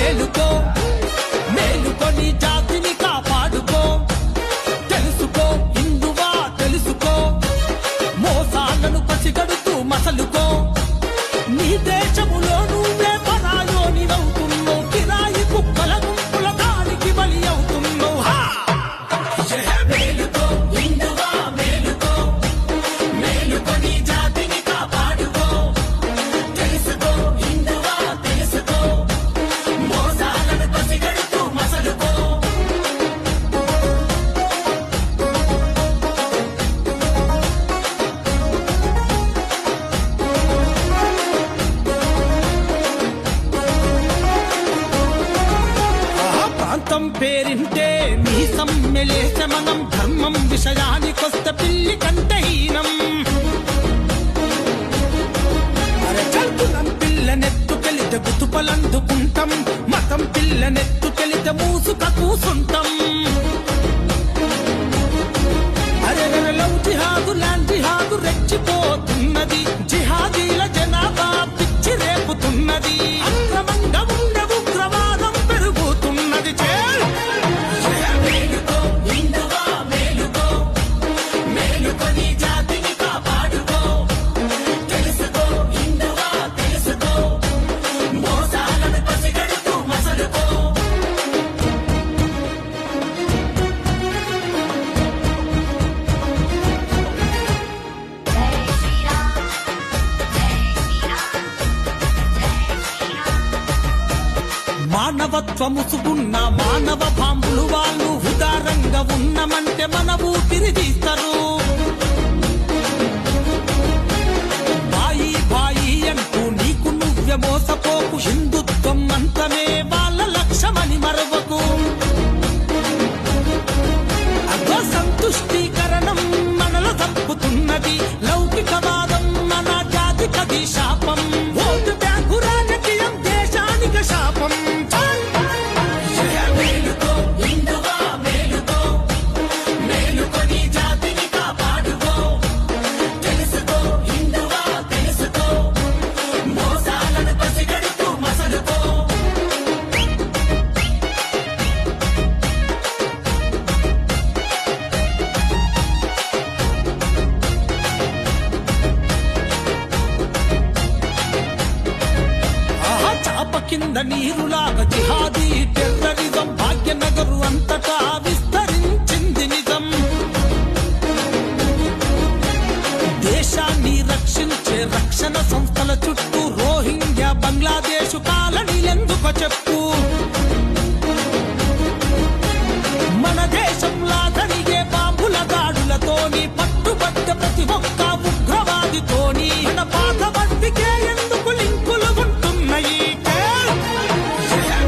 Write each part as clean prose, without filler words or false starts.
మేలుకో మేలుకొని జాతిని కాపాడుకో తెలుసుకో హిందువా తెలుసుకో మోసాలను పసిగడుతూ మసలుకో నీ దేశములో నువ్వే పరాయోని అవుతున్నావు కిరాయి కుక్కల గుంపుల దానికి బలి అవుతున్నావు మేలుకో హిందువా మేలుకో మేలుకొని జాతిని కాపాడుకో తెలుసుకో హిందువా తెలుసుకో మోసాలను పసిగడుతూ మసలుకో ప్రాంతం పేరింటే మీ సమ్మెలేస మనం ధర్మం విషయానికొస్తే పిల్లి కంటే హీనం అరచల్పునం పిల్లనెత్తుకెళితే గుతుపలందుకుంటాం మతం పిల్లనెత్తుకెళితే మూసుక కూసుంటాం అరెరలౌ జిహాదు లాంటి జిహాదు రెచ్చిపోతున్నది జిహాదీల జనాభా పిచ్చి రేపుతున్నది అక్రమంగా ఉండే ఉగ్రవాదం పెరుగుతున్నది మేలుకో హిందువా మేలుకో మేలుకొని జాతిని కాపాడుకో తెలుసుకో హిందువా తెలుసుకో మోసాలను పసిగడుతూ మసలుకో మానవత్వము సుగున్న మానవ బాంబులు వాళ్ళు ఉదారంగా ఉన్నమంటే మన ఊపిరి తీస్తారు బాయి బాయి అంటూ నీకు నువ్వే మోసపోకు హిందుత్వం అంతమే వాళ్ళ లక్ష్యమని మరవకు అదో సంతుష్టీకరణం మనలో తప్పుతున్నది లౌకికవాదం మన జాతికది శాపం ఓటు బ్యాంకు రాజకీయం దేశానికి శాపం మేలుకో హిందువా మేలుకో మేలుకొని జాతిని కాపాడుకో తెలుసుకో హిందువా తెలుసుకో మోసాలను పసిగడుతూ మసలుకో చాప కింద నీరులాగా జిహాదీ టెర్రరిజం భాగ్యనగరు అంతటా విస్తరించింది నిజం దేశాన్ని రక్షించే రక్షణ సంస్థల చుట్టూ రోహింగ్యా బంగ్లాదేశ్ కాలనీలెందుకో చెప్పు మన దేశంలా జరిగే బాంబుల దాడులతోని పట్టుబడ్డ ప్రతి ఒక్క ఉగ్రవాదితోని మన పాత బట్టికే ఎందుకు లింకులు ఉంటున్నాయి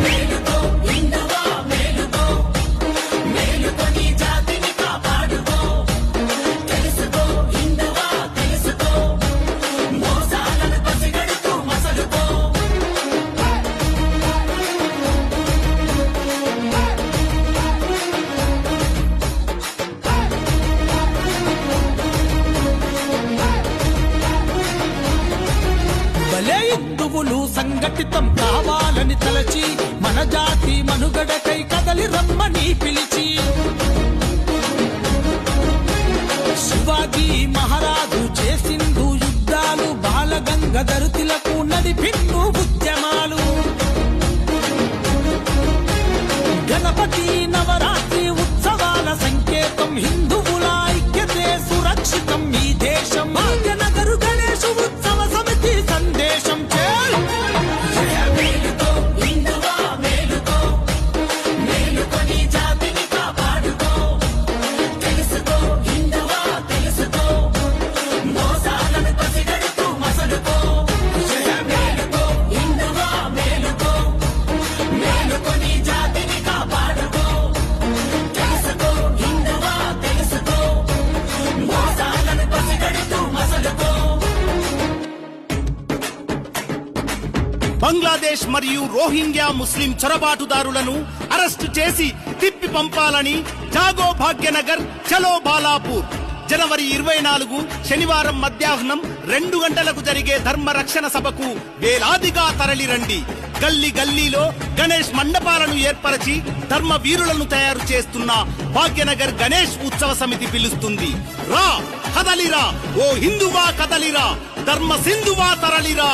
మేలుకో హిందువా మేలుకో మేలుకొని జాతిని కాపాడుకో తెలుసుకో హిందువా తెలుసుకో మోసాలను పసిగడుతూ మసలుకో భలే హిందువులు సంఘటితం కావాలని తలచి మన జాతి మనుగడకై కదలి రమ్మని పిలిచి శివాజీ మహారాజు చేసిండు యుద్ధాలు బాలగంగాధర్ తిలక్ నడిపిండు ఉద్యమాలు గణపతి నవరాత్రి ఉత్సవాల సంకేతం హిందువుల ఐక్యతే సురక్షితం ఈ దేశం భాగ్యనగరు గణేశ ఉత్సవ సమితి సందేశం మేలుకో హిందువా మేలుకో మేలుకొని జాతిని కాపాడుకో తెలుసుకో హిందువా తెలుసుకో మోసాలను పసిగడుతూ మసలుకో మేలుకో హిందువా మేలుకో మేలుకొని జాతిని కాపాడుకో తెలుసుకో హిందువా తెలుసుకో మోసాలను పసిగడుతూ మసలుకో బంగ్లాదేశ్ మరియు రోహింగ్యా ముస్లిం చొరబాటుదారులను అరెస్టు చేసి తిప్పి పంపాలని జాగో భాగ్యనగర్ చలో బాలాపూర్ జనవరి 24 శనివారం మధ్యాహ్నం 2 గంటలకు జరిగే ధర్మ రక్షణ సభకు వేలాదిగా తరలిరండి. గల్లీ గల్లీలో గణేష్ మండపాలను ఏర్పరచి ధర్మ వీరులను తయారు చేస్తున్న భాగ్యనగర్ గణేష్ ఉత్సవ సమితి పిలుస్తుంది. రా కదలిరా, ఓ హిందువా కదలిరా, ధర్మ సింధువా తరలిరా.